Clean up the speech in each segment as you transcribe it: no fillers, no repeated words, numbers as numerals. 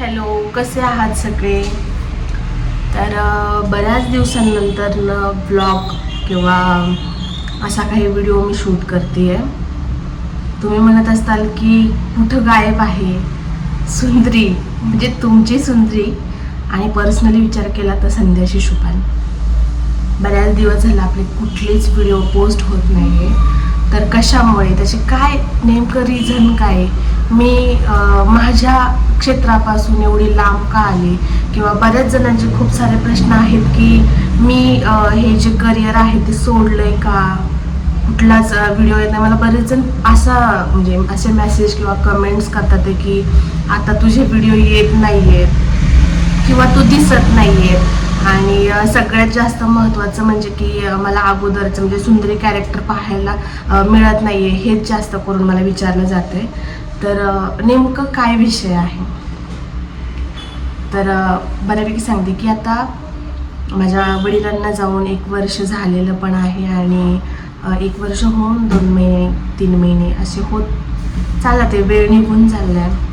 Hello, कसे आहात सगळे? तर बऱ्याच दिवसांनंतर ब्लॉग किंवा असा काही व्हिडिओ मी शूट करते आहे. तुम्ही म्हणत असताल की कुठं गायब आहे सुंदरी, म्हणजे तुमची सुंदरी. आणि पर्सनली विचार केला तर संध्याशी शुभान. बऱ्याच दिवस झाला आपले कुठलेच व्हिडिओ पोस्ट होत नाही आहे. तर कशामुळे, त्याचे काय नेमकं रिझन काय? मी माझ्या क्षेत्रापासून एवढी लांब का आले, किंवा बऱ्याच जणांचे खूप सारे प्रश्न आहेत की मी हे जे करिअर आहे ते सोडलंय का, कुठलाच व्हिडिओ येत नाही. मला बरेच जण म्हणजे असे मेसेज किंवा कमेंट्स करतात की आता तुझे व्हिडिओ येत नाही आहेत किंवा तू दिसत नाही आहे. आणि सगळ्यात जास्त महत्त्वाचं म्हणजे की मला अगोदरचं म्हणजे सुंदरी कॅरेक्टर पाहायला मिळत नाही आहे, हेच जास्त करून मला विचारलं जातं आहे. तर नेमकं काय विषय आहे? तर बऱ्यापैकी सांगते की आता माझ्या वडिलांना जाऊन 1 वर्ष झालेलं पण आहे, आणि 1 वर्ष होऊन 2 महिने 3 महिने असे होत चालत आहे, वेळ निघून चालला आहे.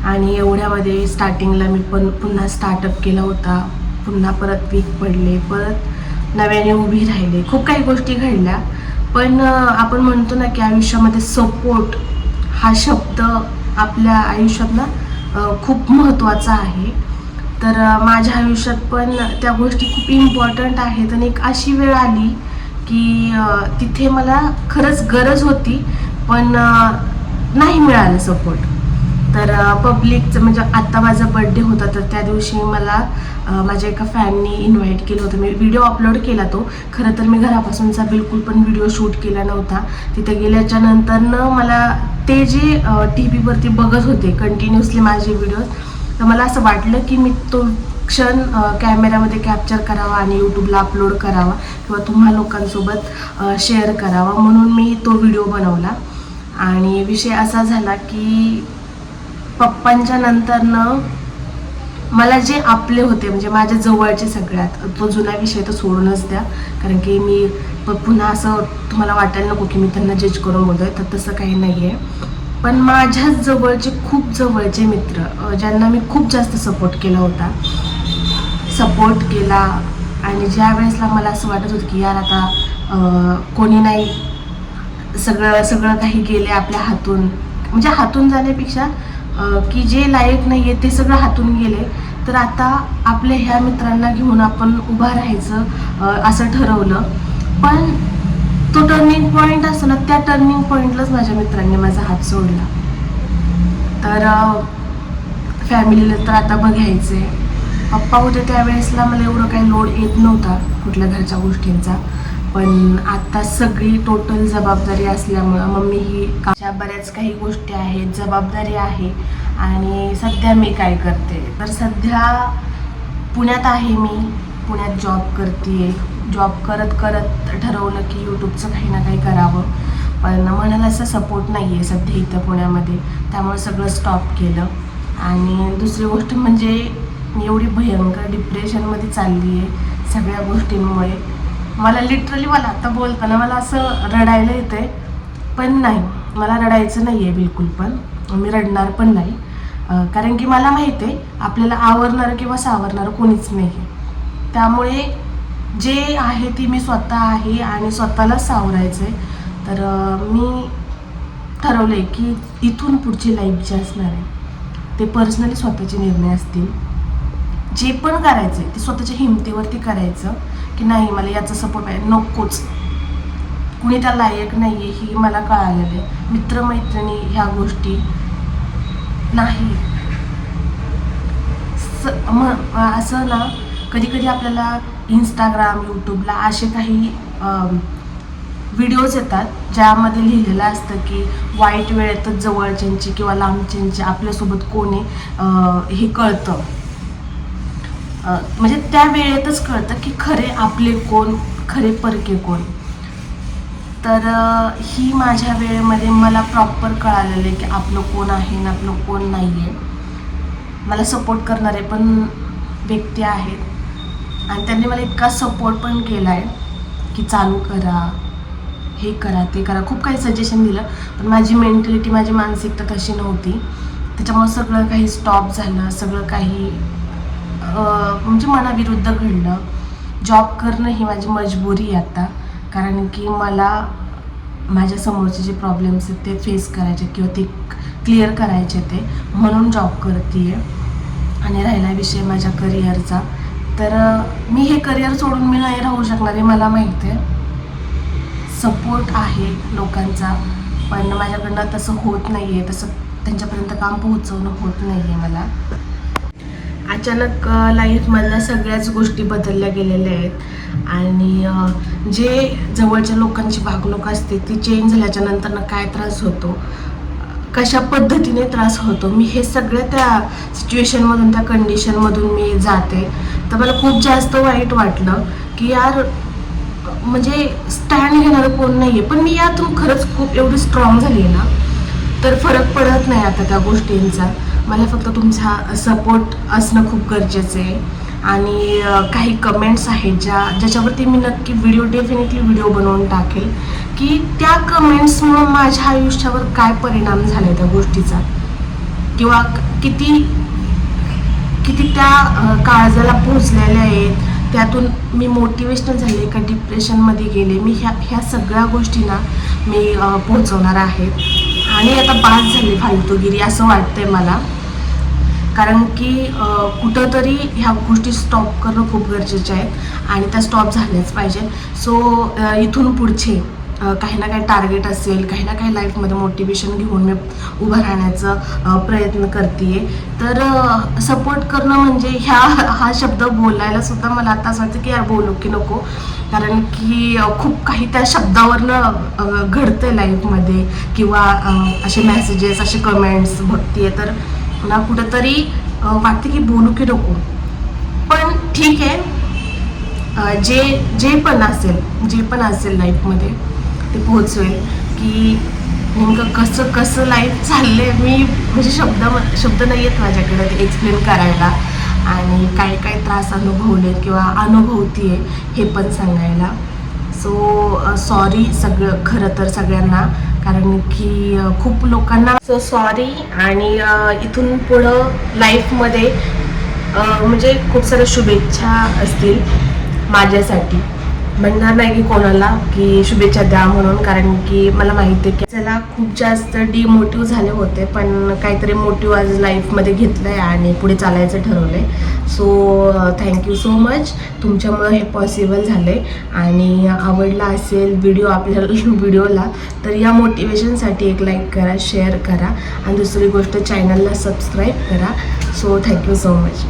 आणि एवढ्यामध्ये स्टार्टिंगला मी पण पुन्हा स्टार्टअप केला होता, पुन्हा परत वीक पडले, परत नव्याने उभी राहिले, खूप काही गोष्टी घडल्या. पण आपण म्हणतो ना की आयुष्यामध्ये सपोर्ट हा शब्द आपल्या आयुष्यात ना खूप महत्त्वाचा आहे. तर माझ्या आयुष्यात पण त्या गोष्टी खूप इम्पॉर्टंट आहेत. आणि एक अशी वेळ आली की तिथे मला खरंच गरज होती, पण नाही मिळालं सपोर्ट. तर पब्लिकचं म्हणजे आत्ता माझा बड्डे होता, तर त्या दिवशी मला माझ्या एका फॅननी इन्व्हाइट केलं होतं. मी व्हिडिओ अपलोड केला तो. खरं तर मी घरापासूनचा बिलकुल पण व्हिडिओ शूट केला नव्हता. तिथे गेल्याच्या नंतरनं मला ते जे टी व्हीवरती बघत होते कंटिन्युअसली माझे व्हिडिओज, तर मला असं वाटलं की मी तो क्षण कॅमेऱ्यामध्ये कॅप्चर करावा आणि यूट्यूबला अपलोड करावा किंवा तुम्हा लोकांसोबत शेअर करावा, म्हणून मी तो व्हिडिओ बनवला. आणि विषय असा झाला की पप्पांच्या नंतरनं मला जे आपले होते म्हणजे माझ्या जवळचे सगळ्यात, तो जुना विषय तर सोडूनच द्या, कारण की मी पुन्हा असं तुम्हाला वाटायला नको की मी त्यांना जज करून बोलतोय, तर तसं काही नाही आहे. पण माझ्याच जवळचे खूप जवळचे मित्र ज्यांना मी खूप जास्त सपोर्ट केला होता, आणि ज्या वेळेसला मला असं वाटत होतं की यार आता कोणी नाही, सगळं काही गेले आपल्या हातून, म्हणजे हातून जाण्यापेक्षा की जे लायक नाही आहे ते सगळं हातून गेले, तर आता आपल्या ह्या मित्रांना घेऊन आपण उभं राहायचं असं ठरवलं. पण तो टर्निंग पॉईंट असतो ना, त्या टर्निंग पॉईंटलाच माझ्या मित्रांनी माझा हात सोडला. तर फॅमिलीला तर आता बघायचं आहे. पप्पा होते त्यावेळेसला मला एवढं काही लोड येत नव्हता कुठल्या घरच्या गोष्टींचा, पण आता सगळी टोटल जबाबदारी असल्यामुळं मम्मी ही बऱ्याच काही गोष्टी आहेत, जबाबदारी आहे. आणि सध्या मी काय करते, तर सध्या पुण्यात आहे. मी पुण्यात जॉब करते. जॉब करत करत ठरवलं की यूट्यूबचं काही ना काही करावं, पण म्हणाला असं सपोर्ट नाही आहे सध्या इथं पुण्यामध्ये, त्यामुळे सगळं स्टॉप केलं. आणि दुसरी गोष्ट म्हणजे मी एवढी भयंकर डिप्रेशनमध्ये चालली आहे सगळ्या गोष्टींमुळे. मला आता बोलताना मला असं रडायला येतं आहे, पण नाही, मला रडायचं नाही आहे बिलकुल पण, मी रडणार पण नाही. कारण की मला माहीत आहे आपल्याला आवरणारं किंवा सावरणारं कोणीच नाही आहे. त्यामुळे जे आहे ते मी स्वतः आहे आणि स्वतःलाच सावरायचं आहे. तर मी ठरवलं आहे की इथून पुढची लाईफ जी असणार आहे ते पर्सनली स्वतःचे निर्णय असतील. जे पण करायचं आहे ते स्वतःच्या हिमतीवरती करायचं, की नाही मला याचा सपोर्ट आहे नकोच, कुणी त्या लायक नाही आहे ही मला कळालेलं आहे. मित्रमैत्रिणी ह्या गोष्टी नाही. असं ना कधी कधी आपल्याला इंस्टाग्राम यूट्यूबला असे काही व्हिडिओज येतात ज्यामध्ये लिहिलेलं असतं की वाईट वेळेतच जवळच्यांची किंवा लांबच्यांची आपल्यासोबत कोण आहे हे कळतं. म्हणजे त्या वेळेतच कळतं की खरे आपले कोण, खरे परके कोण. तर ही माझ्या वेळेमध्ये मला प्रॉपर कळालेलं आहे की आपलं कोण आहे ना आपलं कोण नाही आहे. मला सपोर्ट करणारे पण व्यक्ती आहेत आणि त्यांनी मला इतका सपोर्ट पण केला आहे की चालू करा, हे करा, ते करा, खूप काही सजेशन दिलं. पण माझी मेंटॅलिटी, माझी मानसिकता तशी नव्हती. त्याच्यामुळे सगळं काही स्टॉप झालं, सगळं काही म्हणजे मनाविरुद्ध घडलं. जॉब करणं ही माझी मजबुरी आहे आता, कारण की मला माझ्या समोरचे जे प्रॉब्लेम्स आहेत ते फेस करायचे किंवा ते क्लिअर करायचे, ते म्हणून जॉब करते आहे. आणि राहिला विषय माझ्या करिअरचा, तर मी हे करिअर सोडून मी नाही राहू शकणार हे मला माहिती आहे. सपोर्ट आहे लोकांचा, पण माझ्याकडनं तसं होत नाही आहे, तसं त्यांच्यापर्यंत काम पोहोचवणं होत नाही आहे मला. अचानक लाईफमधल्या सगळ्याच गोष्टी बदलल्या गेलेल्या आहेत आणि जे जवळच्या लोकांची वागणूक असते ती चेंज झाल्याच्या नंतर काय त्रास होतो, कशा पद्धतीने त्रास होतो, मी हे सगळ्या त्या सिच्युएशनमधून, त्या कंडिशनमधून मी जाते. तर मला खूप जास्त वाईट वाटलं की यार, म्हणजे स्टँड घेणारं कोण नाही आहे. पण मी यातून खरंच खूप एवढी स्ट्रॉंग झाली आहे ना, तर फरक पडत नाही आता त्या गोष्टींचा. मला फक्त तुमचा सपोर्ट असणं खूप गरजेचं आहे. आणि काही कमेंट्स आहेत ज्याच्यावरती मी नक्की डेफिनेटली व्हिडिओ बनवून टाकेल की त्या कमेंट्समुळं माझ्या आयुष्यावर काय परिणाम झाला आहे त्या गोष्टीचा, किंवा किती किती त्या काळजाला पोहोचलेल्या आहेत, त्यातून मी मोटिवेशनल झाले का डिप्रेशनमध्ये गेले. मी ह्या सगळ्या गोष्टींना मी पोहोचवणार आहे. आणि आता बास झाली फालतूगिरी असं वाटतंय मला, कारण की कुठंतरी ह्या गोष्टी स्टॉप करणं खूप गरजेचे आहेत आणि त्या स्टॉप झाल्याच पाहिजे. सो इथून पुढचे काही ना काही टार्गेट असेल, काही ना काही लाईफमध्ये मोटिवेशन घेऊन मी उभं राहण्याचा प्रयत्न करते. तर सपोर्ट करणं म्हणजे हा शब्द बोलायला सुद्धा मला आता असं वाटतं की यार बोलू की नको, कारण की खूप काही त्या शब्दावरनं घडतं लाईफमध्ये, किंवा असे मेसेजेस, असे कमेंट्स बघते तर मला कुठंतरी वाटते की बोलू की नको. पण ठीक आहे, जे पण असेल लाईफमध्ये ते पोहोचवेल. की नेमकं कसं लाईफ चाललंय, मी म्हणजे शब्द नाही आहेत माझ्याकडे ते एक्सप्लेन करायला, आणि काय काय त्रास अनुभवले किंवा अनुभवते हे पण सांगायला. सो सॉरी खरं तर सगळ्यांना, कारण की खूप लोकांना सो सॉरी. आणि इथून पुढं लाईफमध्ये म्हणजे खूप साऱ्या शुभेच्छा असतील माझ्यासाठी. म्हणणार नाही की कोणाला की शुभेच्छा द्या म्हणून, कारण की मला माहिती आहे की चला खूप जास्त डिमोटिव्ह झाले होते, पण काहीतरी मोटिव्ह आज लाईफमध्ये घेतलं आहे आणि पुढे चालायचं ठरवलं आहे. सो थँक्यू सो मच, तुमच्यामुळं हे पॉसिबल झालं आहे. आणि आवडला असेल व्हिडिओला तर या मोटिवेशनसाठी एक लाईक करा, शेअर करा, आणि दुसरी गोष्ट चॅनलला सबस्क्राईब करा. So thank you so much.